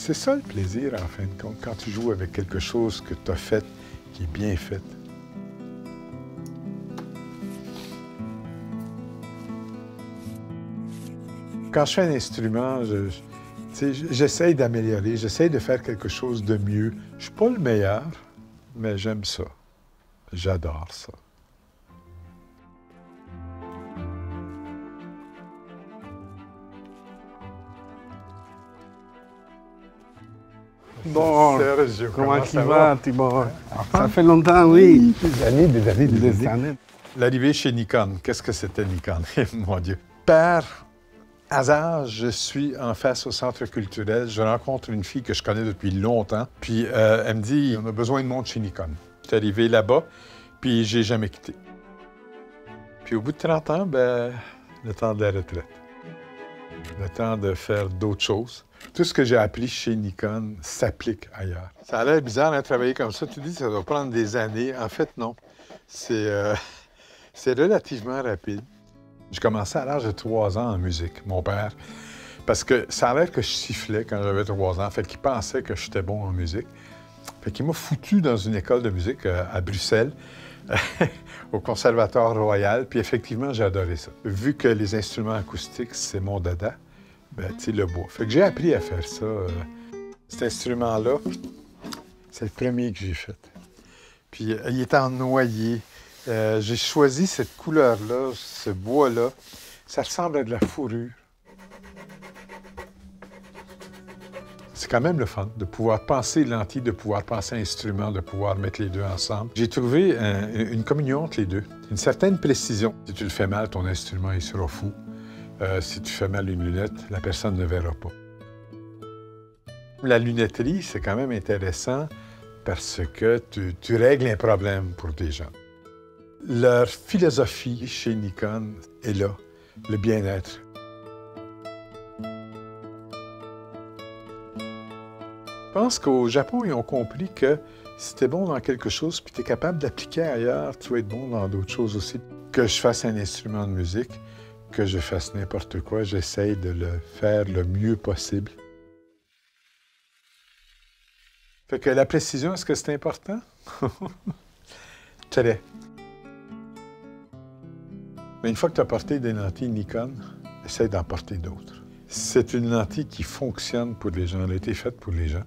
C'est ça le plaisir, en fin de compte, quand tu joues avec quelque chose que tu as fait, qui est bien fait. Quand je fais un instrument, j'essaye d'améliorer, j'essaye de faire quelque chose de mieux. Je suis pas le meilleur, mais j'aime ça. J'adore ça. Bon, Sergio, comment ça tu va? vas, Tibor? Ça fait longtemps, oui. Des années. L'arrivée chez Nikon, qu'est-ce que c'était Nikon? Mon Dieu. Par hasard, je suis en face au centre culturel. Je rencontre une fille que je connais depuis longtemps. Puis elle me dit, on a besoin de monde chez Nikon. Je suis arrivé là-bas, puis j'ai jamais quitté. Puis au bout de 30 ans, ben, le temps de la retraite. Le temps de faire d'autres choses. Tout ce que j'ai appris chez Nikon s'applique ailleurs. Ça a l'air bizarre de travailler comme ça. Tu dis que ça doit prendre des années. En fait, non. C'est relativement rapide. J'ai commencé à l'âge de 3 ans en musique, mon père. Parce que ça a l'air que je sifflais quand j'avais 3 ans. Fait qu'il pensait que j'étais bon en musique. Fait qu'il m'a foutu dans une école de musique à Bruxelles, au Conservatoire Royal. Puis effectivement, j'ai adoré ça. Vu que les instruments acoustiques, c'est mon dada, ben, tu sais, le bois. Fait que j'ai appris à faire ça. Cet instrument-là, c'est le premier que j'ai fait. Puis il est en noyer. J'ai choisi cette couleur-là, ce bois-là. Ça ressemble à de la fourrure. C'est quand même le fun de pouvoir penser lentille, de pouvoir penser instrument, de pouvoir mettre les deux ensemble. J'ai trouvé une communion entre les deux, une certaine précision. Si tu le fais mal, ton instrument, il sera fou. Si tu fais mal une lunette, la personne ne verra pas. La lunetterie, c'est quand même intéressant parce que tu règles un problème pour des gens. Leur philosophie chez Nikon est là, le bien-être. Je pense qu'au Japon, ils ont compris que si tu es bon dans quelque chose puis tu es capable d'appliquer ailleurs, tu vas être bon dans d'autres choses aussi. Que je fasse un instrument de musique, que je fasse n'importe quoi, j'essaye de le faire le mieux possible. Fait que la précision, est-ce que c'est important? Très. Mais une fois que tu as porté des lentilles Nikon, essaye d'en porter d'autres. C'est une lentille qui fonctionne pour les gens. Elle a été faite pour les gens.